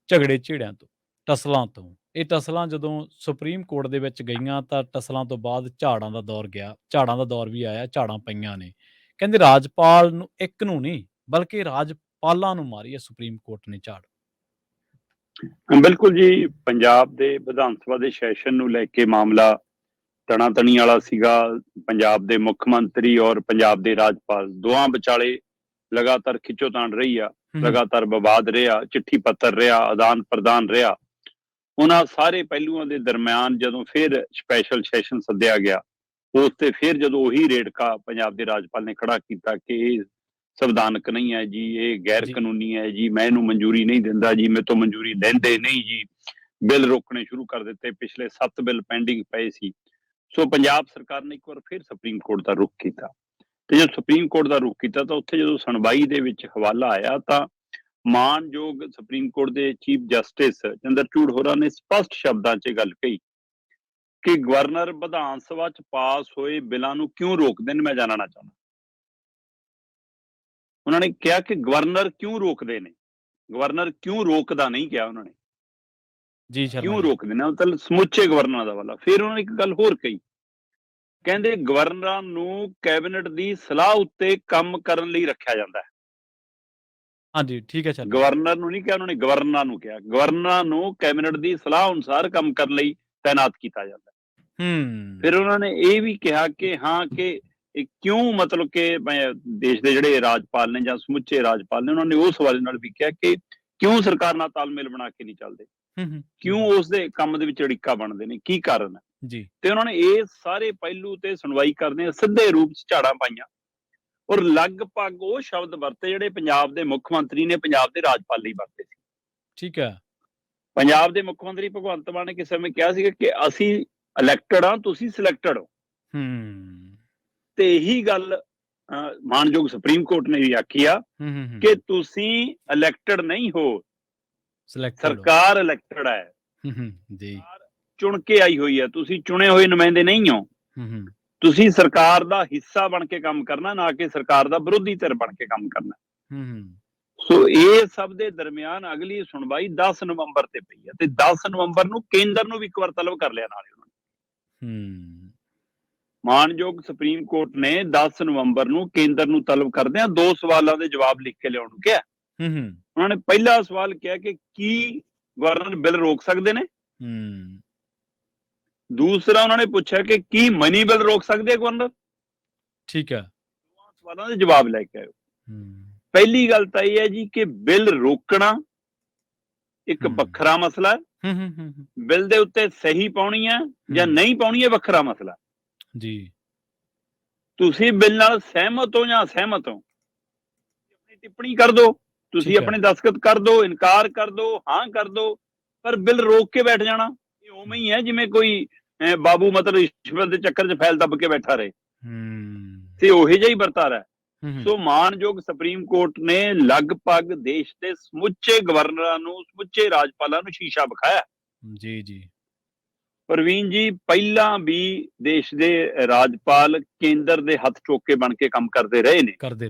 ਝਗੜੇ ਝੇੜਿਆਂ ਤੋਂ, ਟਸਲਾਂ ਤੋਂ। ਇਹ ਟਸਲਾਂ ਜਦੋਂ ਸੁਪਰੀਮ ਕੋਰਟ ਦੇ ਵਿੱਚ ਗਈਆਂ ਤਾਂ ਟਸਲਾਂ ਤੋਂ ਬਾਅਦ ਝਾੜਾਂ ਦਾ ਦੌਰ ਗਿਆ, ਝਾੜਾਂ ਦਾ ਦੌਰ ਵੀ ਆਇਆ, ਝਾੜਾਂ ਪਈਆਂ ਨੇ। ਕਹਿੰਦੇ ਰਾਜਪਾਲ ਨੂੰ ਇੱਕ ਨੂੰ ਨਹੀਂ ਬਲਕਿ ਰਾਜਪਾਲਾਂ ਨੂੰ ਮਾਰੀ ਹੈ ਸੁਪਰੀਮ ਕੋਰਟ ਨੇ ਝਾੜ। ਬਿਲਕੁਲ ਜੀ, ਪੰਜਾਬ ਦੇ ਵਿਧਾਨ ਸਭਾ ਦੇ ਸੈਸ਼ਨ ਨੂੰ ਲੈ ਕੇ ਮਾਮਲਾ ਤਣਾਤਣੀ ਵਾਲਾ ਸੀਗਾ। ਪੰਜਾਬ ਦੇ ਮੁੱਖ ਮੰਤਰੀ ਔਰ ਪੰਜਾਬ ਦੇ ਰਾਜਪਾਲ ਦੋਵਾਂ ਵਿਚਾਲੇ ਲਗਾਤਾਰ ਖਿੱਚੋਤਾਣ ਰਹੀ ਆ, ਲਗਾਤਾਰ ਵਿਵਾਦ ਰਿਹਾ, ਚਿੱਠੀ ਪੱਤਰ ਰਿਹਾ, ਆਦਾਨ ਪ੍ਰਦਾਨ ਰਿਹਾ। ਉਹਨਾਂ ਸਾਰੇ ਪਹਿਲੂਆਂ ਦੇ ਦਰਮਿਆਨ ਜਦੋਂ ਫਿਰ ਸਪੈਸ਼ਲ ਸੈਸ਼ਨ ਸੱਦਿਆ ਗਿਆ, ਉਸ ਤੇ ਫਿਰ ਜਦੋਂ ਉਹੀ ਰੇੜਕਾ ਪੰਜਾਬ ਦੇ ਰਾਜਪਾਲ ਨੇ ਖੜਾ ਕੀਤਾ ਕਿ ਇਹ ਸੰਵਿਧਾਨਕ ਨਹੀਂ ਹੈ ਜੀ, ਇਹ ਗੈਰ ਕਾਨੂੰਨੀ ਹੈ ਜੀ, ਮੈਂ ਇਹਨੂੰ ਮਨਜ਼ੂਰੀ ਨਹੀਂ ਦਿੰਦਾ ਜੀ, ਮੇਰੇ ਤੋਂ ਮਨਜ਼ੂਰੀ ਲੈਂਦੇ ਨਹੀਂ ਜੀ। ਬਿੱਲ ਰੋਕਣੇ ਸ਼ੁਰੂ ਕਰ ਦਿੱਤੇ। ਪਿਛਲੇ 7 ਬਿੱਲ ਪੈਂਡਿੰਗ ਪਏ ਸੀ। ਸੋ ਪੰਜਾਬ ਸਰਕਾਰ ਨੇ ਇੱਕ ਵਾਰ ਫਿਰ ਸੁਪਰੀਮ ਕੋਰਟ ਦਾ ਰੁਖ ਕੀਤਾ, ਤੇ ਜਦੋਂ ਸੁਪਰੀਮ ਕੋਰਟ ਦਾ ਰੁਖ ਕੀਤਾ ਤਾਂ ਉੱਥੇ ਜਦੋਂ ਸੁਣਵਾਈ ਦੇ ਵਿੱਚ ਹਵਾਲਾ ਆਇਆ ਤਾਂ ਮਾਣਯੋਗ ਸੁਪਰੀਮ ਕੋਰਟ ਦੇ ਚੀਫ ਜਸਟਿਸ ਚੰਦਰਚੂੜ ਹੋਰਾਂ ਨੇ ਸਪਸ਼ਟ ਸ਼ਬਦਾਂ 'ਚ ਗੱਲ ਕਹੀ ਕਿ ਗਵਰਨਰ ਵਿਧਾਨ ਸਭਾ 'ਚ ਪਾਸ ਹੋਏ ਬਿੱਲਾਂ ਨੂੰ ਕਿਉਂ ਰੋਕਦੇ ਨੇ, ਮੈਂ ਜਾਣਨਾ ਚਾਹੁੰਦਾ। ਉਹਨਾਂ ਨੇ ਕਿਹਾ ਕਿ ਗਵਰਨਰ ਕਿਉਂ ਰੋਕਦੇ ਨੇ, ਗਵਰਨਰ ਕਿਉਂ ਰੋਕਦਾ ਨਹੀਂ ਕਿਹਾ ਉਹਨਾਂ ਨੇ, ਜੀ ਕਿਉਂ ਰੋਕਦੇ ਨੇ, ਮਤਲਬ ਸਮੁੱਚੇ ਗਵਰਨਰਾਂ ਦਾ ਵਾਲਾ। ਫਿਰ ਉਹਨਾਂ ਨੇ ਇੱਕ ਗੱਲ ਹੋਰ ਕਹੀ, ਕਹਿੰਦੇ ਗਵਰਨਰਾਂ ਨੂੰ ਕੈਬਨਿਟ ਦੀ ਸਲਾਹ ਉੱਤੇ ਕੰਮ ਕਰਨ ਲਈ ਰੱਖਿਆ ਜਾਂਦਾ ਹੈ। ਹਾਂਜੀ, ਠੀਕ ਹੈ। ਚੱਲ, ਗਵਰਨਰ ਨੂੰ ਨਹੀਂ ਕਿਹਾ ਉਹਨਾਂ ਨੇ, ਗਵਰਨਰਾਂ ਨੂੰ ਕਿਹਾ। ਗਵਰਨਰਾਂ ਨੂੰ ਕੈਬਨਿਟ ਦੀ ਸਲਾਹ ਅਨੁਸਾਰ ਕੰਮ ਕਰਨ ਲਈ ਤਾਇਨਾਤ ਕੀਤਾ ਜਾਂਦਾ ਹੈ। ਫਿਰ ਉਹਨਾਂ ਨੇ ਇਹ ਵੀ ਕਿਹਾ ਕਿ ਹਾਂ ਕਿ ਕਿਉਂ, ਮਤਲਬ ਕਿ ਦੇਸ਼ ਦੇ ਜਿਹੜੇ ਰਾਜਪਾਲ ਨੇ ਜਾਂ ਸਮੁੱਚੇ ਰਾਜਪਾਲ ਨੇ, ਉਹਨਾਂ ਨੇ ਉਸ ਹਵਾਲੇ ਨਾਲ ਵੀ ਕਿਹਾ ਕਿ ਕਿਉਂ ਸਰਕਾਰ ਨਾਲ ਤਾਲਮੇਲ ਬਣਾ ਕੇ ਨਹੀਂ ਚੱਲਦੇ, ਕਿਉਂ ਉਸ ਦੇ ਕੰਮ ਦੇ ਵਿੱਚ ਅੜਿੱਕਾ ਬਣਦੇ ਨੇ, ਕੀ ਕਾਰਨ ਹੈ ਜੀ। ਤੇ ਉਹਨਾਂ ਨੇ ਇਹ ਸਾਰੇ ਪਹਿਲੂ ਤੇ ਸੁਣਵਾਈ ਕਰਦੇ ਸਿੱਧੇ ਰੂਪ 'ਚ ਝਾੜਾਂ ਪਾਈਆਂ ਔਰ ਲਗਭਗ ਉਹ ਸ਼ਬਦ ਵਰਤੇ ਜਿਹੜੇ ਪੰਜਾਬ ਦੇ ਮੁੱਖ ਮੰਤਰੀ ਨੇ ਪੰਜਾਬ ਦੇ ਰਾਜਪਾਲ ਲਈ ਵਰਤੇ ਸੀ। ਠੀਕ ਹੈ। ਪੰਜਾਬ ਦੇ ਮੁੱਖ ਮੰਤਰੀ ਭਗਵੰਤ ਮਾਨ ਨੇ ਕਿਸੇ ਸਮੇਂ ਕਿਹਾ ਸੀਗਾ ਕਿ ਅਸੀਂ ਇਲੈਕਟਡ ਹਾਂ, ਤੁਸੀਂ ਸਿਲੈਕਟਡ ਹੋ। ਤੇ ਇਹੀ ਗੱਲ ਮਾਣਯੋਗ ਸੁਪਰੀਮ ਕੋਰਟ ਨੇ ਵੀ ਆਖੀ ਆ ਕਿ ਤੁਸੀਂ ਇਲੈਕਟਡ ਨਹੀਂ ਹੋ, ਸਰਕਾਰ ਇਲੈਕਟਡ ਹੈ, ਚੁਣ ਕੇ ਆਈ ਹੋਈ ਹੈ, ਤੁਸੀਂ ਚੁਣੇ ਹੋਏ ਨੁਮਾਇੰਦੇ ਨਹੀਂ ਹੋ। ਤੁਸੀਂ ਸਰਕਾਰ ਦਾ ਹਿੱਸਾ ਬਣ ਕੇ ਕੰਮ ਕਰਨਾ, ਨਾ ਕਿ ਸਰਕਾਰ ਦਾ ਵਿਰੋਧੀ ਧਿਰ ਬਣ ਕੇ ਕੰਮ ਕਰਨਾ। ਸੋ ਇਹ ਸਭ ਦੇ ਦਰਮਿਆਨ ਅਗਲੀ ਸੁਣਵਾਈ 10 ਨਵੰਬਰ ਤੇ ਪਈ ਹੈ, ਤੇ 10 ਨਵੰਬਰ ਨੂੰ ਕੇਂਦਰ ਨੂੰ ਵੀ ਇੱਕ ਵਾਰ ਤਲਬ ਕਰ ਲਿਆ ਨਾਲੇ ਉਹਨਾਂ ਨੇ। ਮਾਣਯੋਗ ਸੁਪਰੀਮ ਕੋਰਟ ਨੇ 10 ਨਵੰਬਰ ਨੂੰ ਕੇਂਦਰ ਨੂੰ ਤਲਬ ਕਰਦਿਆਂ 2 ਸਵਾਲਾਂ ਦੇ ਜਵਾਬ ਲਿਖ ਕੇ ਲਿਆਉਣ ਨੂੰ ਕਿਹਾ। ਉਹਨਾਂ ਨੇ ਪਹਿਲਾ ਸਵਾਲ ਕਿਹਾ ਕਿ ਕੀ ਗਵਰਨਰ ਬਿੱਲ ਰੋਕ ਸਕਦੇ ਨੇ। ਦੂਸਰਾ ਉਹਨਾਂ ਨੇ ਪੁੱਛਿਆ ਕਿ ਕੀ ਮਨੀ ਬਿੱਲ ਰੋਕ ਸਕਦੇ ਗਵਰਨਰ। ਠੀਕ ਹੈ। ਦੋਵਾਂ ਸਵਾਲਾਂ ਦੇ ਜਵਾਬ ਲੈ ਕੇ ਆਇਓ। ਪਹਿਲੀ ਗੱਲ ਤਾਂ ਇਹ ਹੈ ਜੀ ਕਿ ਬਿੱਲ ਰੋਕਣਾ ਇੱਕ ਵੱਖਰਾ ਮਸਲਾ ਹੈ, ਬਿੱਲ ਦੇ ਉੱਤੇ ਸਹੀ ਪਾਉਣੀ ਹੈ ਜਾਂ ਨਹੀਂ ਪਾਉਣੀ ਹੈ ਵੱਖਰਾ ਮਸਲਾ ਜੀ। ਤੁਸੀਂ ਬਿੱਲ ਨਾਲ ਸਹਿਮਤ ਹੋ ਜਾਂ ਅਸਹਿਮਤ ਹੋ, ਆਪਣੀ ਟਿੱਪਣੀ ਕਰ ਦੋ, ਤੁਸੀਂ ਆਪਣੇ ਦਸਤਖਤ ਕਰ ਦੋ, ਇਨਕਾਰ ਕਰ ਦੋ, ਹਾਂ ਕਰ ਦੋ, ਪਰ ਬਿੱਲ ਰੋਕ ਕੇ ਬੈਠ ਜਾਣਾ ਇਹ ਉਵੇਂ ਹੀ ਹੈ ਜਿਵੇਂ ਕੋਈ ਬਾਬੂ ਮਤਲਬ ਰਿਸ਼ਵਤ ਦੇ ਚੱਕਰ 'ਚ ਫੈਲ ਦੱਬ ਕੇ ਬੈਠਾ ਰਹੇ, ਤੇ ਉਹੀ ਜਿਹਾ ਹੀ ਵਰਤਾਰਾ ਹੈ। ਸੋ ਮਾਣਯੋਗ ਸੁਪਰੀਮ ਕੋਰਟ ਨੇ ਲਗਭਗ ਦੇਸ਼ ਦੇ ਸਮੁੱਚੇ ਗਵਰਨਰਾਂ ਨੂੰ, ਸਮੁੱਚੇ ਰਾਜਪਾਲਾਂ ਨੂੰ ਸ਼ੀਸ਼ਾ ਵਿਖਾਇਆ। ਜੀ ਪ੍ਰਵੀਨ ਜੀ, ਪਹਿਲਾਂ ਵੀ ਦੇਸ਼ ਦੇ ਰਾਜਪਾਲ ਕੇਂਦਰ ਦੇ ਹੱਥ ਚੋਕੇ ਬਣ ਕੇ ਕੰਮ ਕਰਦੇ ਰਹੇ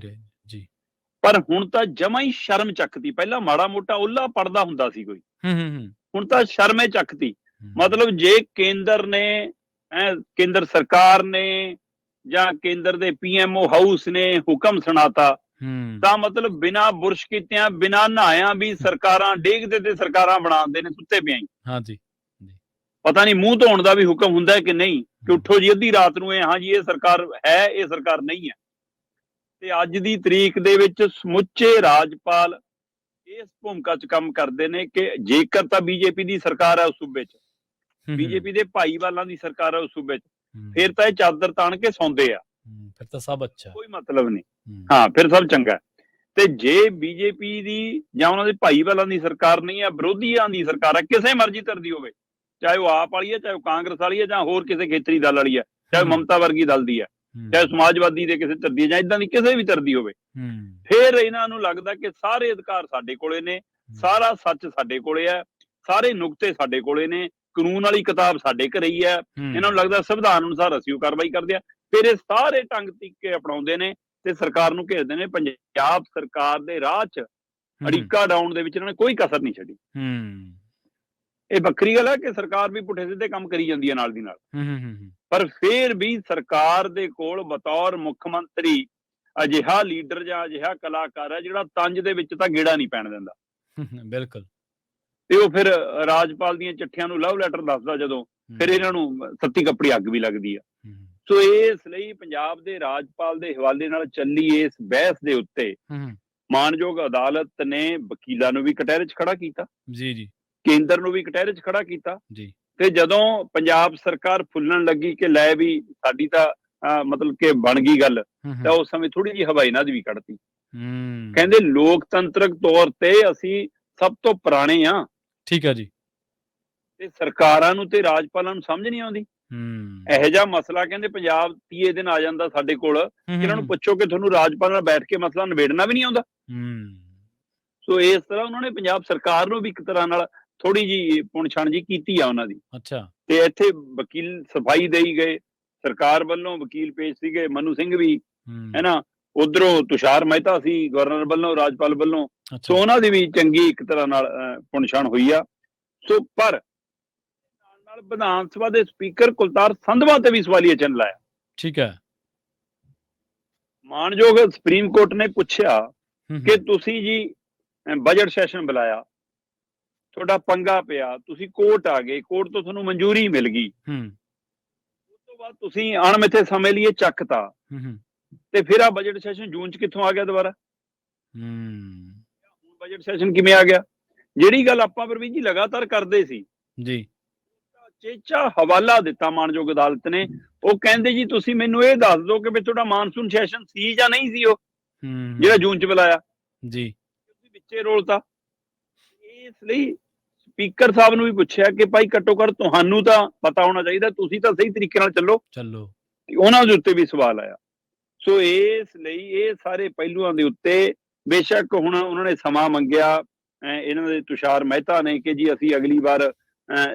ਜੀ, ਪਰ ਹੁਣ ਤਾਂ ਜਮਾ ਹੀ ਸ਼ਰਮ ਚੱਕਤੀ। ਪਹਿਲਾਂ ਮਾੜਾ ਮੋਟਾ ਓਲਾ ਪੜਦਾ ਹੁੰਦਾ ਸੀ ਕੋਈ, ਹੁਣ ਤਾਂ ਸ਼ਰਮੇ ਚੱਕਤੀ। ਮਤਲਬ ਜੇ ਕੇਂਦਰ ਨੇ, ਕੇਂਦਰ ਸਰਕਾਰ ਨੇ ਜਾਂ ਕੇਂਦਰ ਦੇ PMO ਹਾਊਸ ਨੇ ਹੁਕਮ ਸੁਣਾਤਾ ਤਾਂ ਮਤਲਬ ਬਿਨਾਂ ਬੁਰਸ਼ ਕੀਤਿਆਂ, ਬਿਨਾਂ ਨਹਾਇਆਂ ਵੀ ਸਰਕਾਰਾਂ ਡੇਗਦੇ ਤੇ ਸਰਕਾਰਾਂ ਬਣਾਉਂਦੇ ਨੇ ਸੁੱਤੇ ਪਿਆਂ ਹੀ। ਹਾਂਜੀ, ਪਤਾ ਨਹੀਂ ਮੂੰਹ ਧੋਣ ਦਾ ਵੀ ਹੁਕਮ ਹੁੰਦਾ ਹੈ ਕਿ ਨਹੀਂ, ਕਿ ਉੱਠੋ ਜੀ ਅੱਧੀ ਰਾਤ ਨੂੰ, ਹਾਂ ਜੀ ਇਹ ਸਰਕਾਰ ਹੈ, ਇਹ ਸਰਕਾਰ ਨਹੀਂ ਹੈ। ਤੇ ਅੱਜ ਦੀ ਤਰੀਕ ਦੇ ਵਿੱਚ ਸਮੁੱਚੇ ਰਾਜਪਾਲ ਇਸ ਭੂਮਿਕਾ 'ਚ ਕੰਮ ਕਰਦੇ ਨੇ ਕਿ ਜੇਕਰ ਤਾਂ BJP ਦੀ ਸਰਕਾਰ ਹੈ ਉਸ ਸੂਬੇ 'ਚ, BJP ਦੇ ਭਾਈਵਾਲਾਂ ਦੀ ਸਰਕਾਰ ਹੈ ਉਸ ਸੂਬੇ 'ਚ, ਫਿਰ ਤਾਂ ਇਹ ਚਾਦਰ ਤਾਣ ਕੇ ਸੌਂਦੇ ਆ, ਫਿਰ ਤਾਂ ਸਭ ਅੱਛਾ, ਕੋਈ ਮਤਲਬ ਨਹੀਂ। ਹਾਂ, ਫਿਰ ਸਭ ਚੰਗਾ। ਤੇ ਜੇ BJP ਦੀ ਜਾਂ ਉਹਨਾਂ ਦੇ ਭਾਈਵਾਲਾਂ ਦੀ ਸਰਕਾਰ ਨਹੀਂ ਹੈ, ਵਿਰੋਧੀਆਂ ਦੀ ਸਰਕਾਰ ਹੈ, ਕਿਸੇ ਮਰਜ਼ੀ ਧਿਰ ਦੀ ਹੋਵੇ, ਚਾਹੇ ਉਹ ਆਪ ਵਾਲੀ ਹੈ, ਚਾਹੇ ਉਹ ਕਾਂਗਰਸ ਵਾਲੀ ਹੈ, ਜਾਂ ਹੋਰ ਕਿਸੇ ਖੇਤਰੀ ਦਲ ਵਾਲੀ ਹੈ, ਚਾਹੇ ਮਮਤਾ ਵਰਗੀ ਦਲ ਦੀ ਹੈ, ਚਾਹੇ ਸਮਾਜਵਾਦੀ ਦੇ ਕਿਸੇ ਧਿਰ ਦੀ, ਜਾਂ ਇਦਾਂ ਦੀ ਕਿਸੇ ਵੀ ਧਿਰ ਦੀ ਹੋਵੇ, ਫਿਰ ਇਹਨਾਂ ਨੂੰ ਲੱਗਦਾ ਕਿ ਸਾਰੇ ਅਧਿਕਾਰ ਸਾਡੇ ਕੋਲੇ ਨੇ, ਸਾਰਾ ਸੱਚ ਸਾਡੇ ਕੋਲੇ ਹੈ, ਸਾਰੇ ਨੁਕਤੇ ਸਾਡੇ ਕੋਲੇ ਨੇ, ਕਾਨੂੰਨ ਵਾਲੀ ਕਿਤਾਬ ਸਾਡੇ ਘਰੇ ਹੀ ਹੈ। ਇਹਨਾਂ ਨੂੰ ਲੱਗਦਾ ਸੰਵਿਧਾਨ ਅਨੁਸਾਰ ਅਸੀਂ ਉਹ ਕਾਰਵਾਈ ਕਰਦੇ ਆ। ਫਿਰ ਇਹ ਸਾਰੇ ਢੰਗ ਤਰੀਕੇ ਅਪਣਾਉਂਦੇ ਨੇ ਤੇ ਸਰਕਾਰ ਨੂੰ ਘੇਰਦੇ ਨੇ। ਪੰਜਾਬ ਸਰਕਾਰ ਦੇ ਰਾਹ 'ਚ ਅੜਿੱਕਾ ਡਾਊਨ ਦੇ ਵਿੱਚ ਇਹਨਾਂ ਨੇ ਕੋਈ ਕਸਰ ਨਹੀਂ ਛੱਡੀ। ਇਹ ਵੱਖਰੀ ਗੱਲ ਹੈ ਕਿ ਸਰਕਾਰ ਵੀ ਪੁੱਠੇ ਸਿੱਧੇ ਕੰਮ ਕਰੀ ਜਾਂਦੀ ਹੈ ਨਾਲ ਦੀ ਨਾਲ, ਪਰ ਫਿਰ ਵੀ ਸਰਕਾਰ ਦੇ ਕੋਲ ਬਤੌਰ ਮੁੱਖ ਮੰਤਰੀ ਅਜਿਹਾ ਲੀਡਰ ਜਾਂ ਅਜਿਹਾ ਕਲਾਕਾਰ ਹੈ ਜਿਹੜਾ ਤੰਜ ਦੇ ਵਿੱਚ ਤਾਂ ਗੇੜਾ ਨਹੀਂ ਪੈਣ ਦਿੰਦਾ। ਬਿਲਕੁਲ। ਤੇ ਉਹ ਫਿਰ ਰਾਜਪਾਲ ਦੀਆਂ ਚਿੱਠੀਆਂ ਨੂੰ ਲਵ ਲੈਟਰ ਦੱਸਦਾ ਜਦੋਂ, ਫਿਰ ਇਹਨਾਂ ਨੂੰ ਸੱਤੀ ਕੱਪੜੀ ਅੱਗ ਵੀ ਲੱਗਦੀ ਆ। ਸੋ ਇਸ ਲਈ ਪੰਜਾਬ ਦੇ ਰਾਜਪਾਲ ਦੇ ਹਵਾਲੇ ਨਾਲ ਚੱਲੀ ਇਸ ਬਹਿਸ ਦੇ ਉੱਤੇ ਮਾਣਯੋਗ ਅਦਾਲਤ ਨੇ ਵਕੀਲਾਂ ਨੂੰ ਵੀ ਕਟਹਿਰੇ 'ਚ ਖੜਾ ਕੀਤਾ, ਜੀ, ਕੇਂਦਰ ਨੂੰ ਵੀ ਕਟਹਿਰੇ 'ਚ ਖੜਾ ਕੀਤਾ, ਜੀ। ਤੇ ਜਦੋਂ ਪੰਜਾਬ ਸਰਕਾਰ ਫੁੱਲਣ ਲੱਗੀ ਕਿ ਲੈ ਵੀ ਸਾਡੀ ਤਾਂ ਮਤਲਬ ਕਿ ਬਣ ਗਈ ਗੱਲ, ਤਾਂ ਉਸ ਸਮੇਂ ਥੋੜੀ ਜਿਹੀ ਹਵਾਈ ਨਾਦ ਵੀ ਕੱਢਤੀ। ਕਹਿੰਦੇ ਲੋਕਤੰਤਰਕ ਤੌਰ ਤੇ ਅਸੀਂ ਸਭ ਤੋਂ ਪੁਰਾਣੇ ਆ, ਠੀਕ ਹੈ ਜੀ, ਤੇ ਸਰਕਾਰਾਂ ਨੂੰ ਤੇ ਰਾਜਪਾਲਾਂ ਨੂੰ ਸਮਝ ਨਹੀਂ ਆਉਂਦੀ। ਇਹੋ ਜਿਹਾ ਮਸਲਾ ਕਹਿੰਦੇ ਪੰਜਾਬ 30 ਦਿਨ ਆ ਜਾਂਦਾ ਸਾਡੇ ਕੋਲ, ਇਹਨਾਂ ਨੂੰ ਪੁੱਛੋ ਕਿ ਤੁਹਾਨੂੰ ਰਾਜਪਾਲ ਨਾਲ ਬੈਠ ਕੇ ਮਸਲਾ ਨਿਬੇੜਨਾ ਵੀ ਨਹੀਂ ਆਉਂਦਾ। ਸੋ ਇਸ ਤਰ੍ਹਾਂ ਉਹਨਾਂ ਨੇ ਪੰਜਾਬ ਸਰਕਾਰ ਨੂੰ ਵੀ ਇੱਕ ਤਰ੍ਹਾਂ ਨਾਲ ਥੋੜੀ ਜੀ ਪੁਣਛਣ ਜੀ ਕੀਤੀ ਆ ਉਹਨਾਂ ਦੀ। ਅੱਛਾ। ਤੇ ਇੱਥੇ ਵਕੀਲ ਸਫਾਈ ਦੇਈ ਗਏ, ਸਰਕਾਰ ਵੱਲੋਂ ਵਕੀਲ ਪੇਸ਼ ਸੀਗੇ ਮਨੂ ਸਿੰਘ ਵੀ, ਹੈ ਨਾ, ਉਧਰੋਂ ਤੁਸ਼ਾਰ ਮਹਿਤਾ ਸੀ ਗਵਰਨਰ ਵੱਲੋਂ, ਰਾਜਪਾਲ ਵੱਲੋਂ। ਸੋ ਉਹਨਾਂ ਦੀ ਵੀ ਚੰਗੀ ਇੱਕ ਤਰ੍ਹਾਂ ਨਾਲ ਪੁਣਛਣ ਹੋਈ ਆ। ਸੋ ਪਰ ਨਾਲ ਵਿਧਾਨ ਸਭਾ ਦੇ ਸਪੀਕਰ ਕੁਲਤਾਰ ਸੰਧਵਾ ਤੇ ਵੀ ਸਵਾਲੀਆ ਚਿੰਨ੍ਹ ਲਾਇਆ। ਠੀਕ ਹੈ। ਮਾਣਯੋਗ ਸੁਪਰੀਮ ਕੋਰਟ ਨੇ ਪੁੱਛਿਆ ਕਿ ਤੁਸੀਂ ਜੀ ਬਜਟ ਸੈਸ਼ਨ ਬੁਲਾਇਆ, ਤੁਹਾਡਾ ਪੰਗਾ ਪਿਆ, ਤੁਸੀਂ ਕੋਰਟ ਆ ਗਏ, ਕੋਰਟ ਤੋਂ ਤੁਹਾਨੂੰ ਮਨਜ਼ੂਰੀ ਮਿਲ ਗਈ, ਉਸ ਤੋਂ ਬਾਅਦ ਤੁਸੀਂ ਅਣਮਿੱਥੇ ਸਮੇਂ ਲਈ ਚੱਕਤਾ, ਤੇ ਫਿਰ ਆ ਬਜਟ ਸੈਸ਼ਨ ਜੂਨ 'ਚ ਕਿੱਥੋਂ ਆ ਗਿਆ ਦੁਬਾਰਾ? ਬਜਟ ਸੈਸ਼ਨ ਕਿਵੇਂ ਆ ਗਿਆ? ਜਿਹੜੀ ਗੱਲ ਆਪਾਂ ਪਰਵੀਨ ਜੀ ਲਗਾਤਾਰ ਕਰਦੇ ਸੀ ਜੀ, ਚੇਚਾ ਹਵਾਲਾ ਦਿੱਤਾ ਮਾਣਯੋਗ ਅਦਾਲਤ ਨੇ। ਉਹ ਕਹਿੰਦੇ ਜੀ ਤੁਸੀਂ ਮੈਨੂੰ ਇਹ ਦੱਸ ਦਿਓ ਕਿ ਵੀ ਤੁਹਾਡਾ ਮਾਨਸੂਨ ਸੈਸ਼ਨ ਸੀ ਜਾਂ ਨਹੀਂ ਸੀ, ਉਹ ਜਿਹੜਾ ਜੂਨ 'ਚ ਬੁਲਾਇਆ ਜੀ, ਤੁਸੀਂ ਵਿੱਚੇ ਰੋਲਤਾ। ਇਸ ਲਈ ਸਪੀਕਰ ਸਾਹਿਬ ਨੂੰ ਵੀ ਪੁੱਛਿਆ ਕਿ ਭਾਈ ਘੱਟੋ ਘੱਟ ਤੁਹਾਨੂੰ ਤਾਂ ਪਤਾ ਹੋਣਾ ਚਾਹੀਦਾ, ਤੁਸੀਂ ਤਾਂ ਸਹੀ ਤਰੀਕੇ ਨਾਲ ਚੱਲੋ। ਉਹਨਾਂ ਦੇ ਉੱਤੇ ਵੀ ਸਵਾਲ ਆਇਆ। ਸੋ ਇਸ ਲਈ ਇਹ ਸਾਰੇ ਪਹਿਲੂਆਂ ਦੇ ਉੱਤੇ ਬੇਸ਼ੱਕ ਹੁਣ ਉਹਨਾਂ ਨੇ ਸਮਾਂ ਮੰਗਿਆ, ਇਹਨਾਂ ਦੇ ਤੁਸ਼ਾਰ ਮਹਿਤਾ ਨੇ, ਕਿ ਜੀ ਅਸੀਂ ਅਗਲੀ ਵਾਰ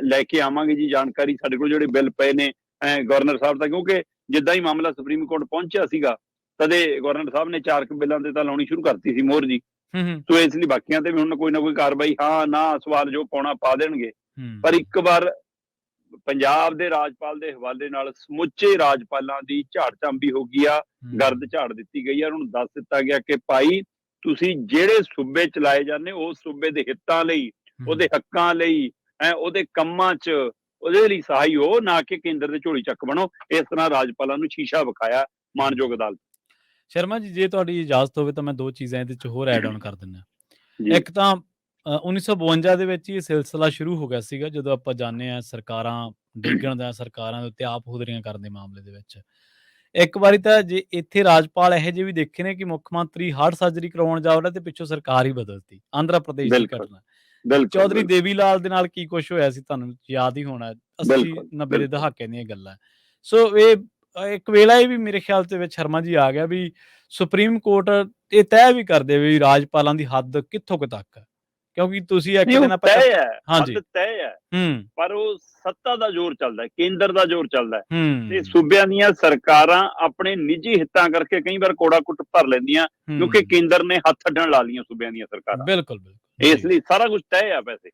ਲੈ ਕੇ ਆਵਾਂਗੇ ਜੀ ਜਾਣਕਾਰੀ, ਸਾਡੇ ਕੋਲ ਜਿਹੜੇ ਬਿੱਲ ਪਏ ਨੇ ਗਵਰਨਰ ਸਾਹਿਬ ਦਾ, ਕਿਉਂਕਿ ਜਿੱਦਾਂ ਹੀ ਮਾਮਲਾ ਸੁਪਰੀਮ ਕੋਰਟ ਪਹੁੰਚਿਆ ਸੀਗਾ ਤਦੇ ਗਵਰਨਰ ਸਾਹਿਬ ਨੇ 4 ਬਿੱਲਾਂ ਤੇ ਤਾਂ ਲਾਉਣੀ ਸ਼ੁਰੂ ਕਰਤੀ ਸੀ ਮੋਹਰ ਜੀ। ਸੋ ਇਸ ਲਈ ਬਾਕੀਆਂ ਤੇ ਵੀ ਹੁਣ ਕੋਈ ਨਾ ਕੋਈ ਕਾਰਵਾਈ, ਹਾਂ ਨਾ ਸਵਾਲ ਜੋ ਪਾਉਣਾ ਪਾ ਦੇਣਗੇ। ਪਰ ਇੱਕ ਵਾਰ ਪੰਜਾਬ ਦੇ ਰਾਜਪਾਲ ਦੇ ਹਵਾਲੇ ਨਾਲ ਸਮੁੱਚੇ ਰਾਜਪਾਲਾਂ ਦੀ ਝਾੜ ਝੰਬੀ ਹੋ ਗਈ ਆ, ਗਰਦ ਝਾੜ ਦਿੱਤੀ ਗਈ ਆ। ਉਹਨਾਂ ਨੂੰ ਦੱਸ ਦਿੱਤਾ ਗਿਆ ਕਿ ਭਾਈ ਤੁਸੀਂ ਜਿਹੜੇ ਸੂਬੇ ਚਲਾਏ ਜਾਂਦੇ ਉਸ ਸੂਬੇ ਦੇ ਹਿੱਤਾਂ ਲਈ, ਉਹਦੇ ਹੱਕਾਂ ਲਈ, ਉਹਦੇ ਕੰਮਾਂ 'ਚ ਉਹਦੇ ਲਈ ਸਹਾਈ ਹੋ, ਨਾ ਕਿ ਕੇਂਦਰ ਦੇ ਝੋਲੀ ਚੱਕ ਬਣੋ। ਇਸ ਤਰ੍ਹਾਂ ਰਾਜਪਾਲਾਂ ਨੂੰ ਸ਼ੀਸ਼ਾ ਵਿਖਾਇਆ ਮਾਣਯੋਗ ਅਦਾਲਤ। ਸ਼ਰਮਾ ਜੀ, ਜੇ ਤੁਹਾਡੀ ਇਜਾਜ਼ਤ ਹੋਵੇ ਤਾਂ ਮੈਂ 2 ਚੀਜ਼ਾਂ ਇਹਦੇ 'ਚ ਹੋਰ ਐਡ ਆਨ ਕਰ ਦਿੰਦਾ। ਇੱਕ ਤਾਂ 1952 ਦੇ ਵਿੱਚ ਹੀ ਇਹ ਸਿਲਸਿਲਾ ਸ਼ੁਰੂ ਹੋ ਗਿਆ ਸੀਗਾ, ਜਦੋਂ ਆਪਾਂ ਜਾਣਦੇ ਹਾਂ ਸਰਕਾਰਾਂ ਡਿੱਗਣ ਦਾ, ਸਰਕਾਰਾਂ ਦੇ ਉੱਤੇ ਆਪ ਹੁਦਰੀਆਂ ਕਰਨ ਦੇ ਮਾਮਲੇ ਦੇ ਵਿੱਚ। ਇੱਕ ਵਾਰੀ ਤਾਂ ਜੇ ਇੱਥੇ ਰਾਜਪਾਲ ਇਹੋ ਜਿਹੇ ਵੀ ਦੇਖੇ ਨੇ ਕਿ ਮੁੱਖ ਮੰਤਰੀ ਹਾਰਟ ਸਰਜਰੀ ਕਰਵਾਉਣ ਜਾ ਰਿਹਾ ਤੇ ਪਿੱਛੋਂ ਸਰਕਾਰ ਹੀ ਬਦਲਤੀ। ਆਂਧਰਾ ਪ੍ਰਦੇਸ਼ ਦੀ ਘਟਨਾ, ਚੌਧਰੀ ਦੇਵੀ ਲਾਲ ਦੇ ਨਾਲ ਕੀ ਕੁਛ ਹੋਇਆ ਸੀ ਤੁਹਾਨੂੰ ਯਾਦ ਹੀ ਹੋਣਾ, 80-90 ਦੇ ਦਹਾਕੇ ਦੀਆਂ ਗੱਲਾਂ। ਸੋ ਇਹ ਇੱਕ ਵੇਲਾ ਇਹ ਵੀ ਮੇਰੇ ਖਿਆਲ ਦੇ ਵਿੱਚ ਸ਼ਰਮਾ ਜੀ ਆ ਗਿਆ ਵੀ ਸੁਪਰੀਮ ਕੋਰਟ ਇਹ ਤੈਅ ਵੀ ਕਰਦੇ ਵੀ ਰਾਜਪਾਲਾਂ ਦੀ ਹੱਦ ਕਿੱਥੋਂ ਕੁ ਤੱਕ ਹੈ, ਕਿਉਂਕਿ ਤੁਸੀਂ ਇੱਕ ਦਿਨ ਹਾਂਜੀ ਤੈਅ ਹੈ, ਪਰ ਉਹ ਸੱਤਾ ਦਾ ਜ਼ੋਰ ਚੱਲਦਾ, ਕੇਂਦਰ ਦਾ ਜ਼ੋਰ ਚੱਲਦਾ, ਤੇ ਸੂਬਿਆਂ ਦੀਆਂ ਸਰਕਾਰਾਂ ਆਪਣੇ ਨਿੱਜੀ ਹਿੱਤਾਂ ਕਰਕੇ ਕਈ ਵਾਰ ਕੋੜਾ ਕੁੱਟ ਭਰ ਲੈਂਦੀਆਂ, ਕਿਉਂਕਿ ਕੇਂਦਰ ਨੇ ਹੱਥ ਅੱਡਣ ਲਾ ਲਈਆਂ ਸੂਬਿਆਂ ਦੀਆਂ ਸਰਕਾਰਾਂ। ਬਿਲਕੁਲ ਬਿਲਕੁਲ, ਇਸ ਲਈ ਸਾਰਾ ਕੁਝ ਤੈਅ ਆ ਵੈਸੇ।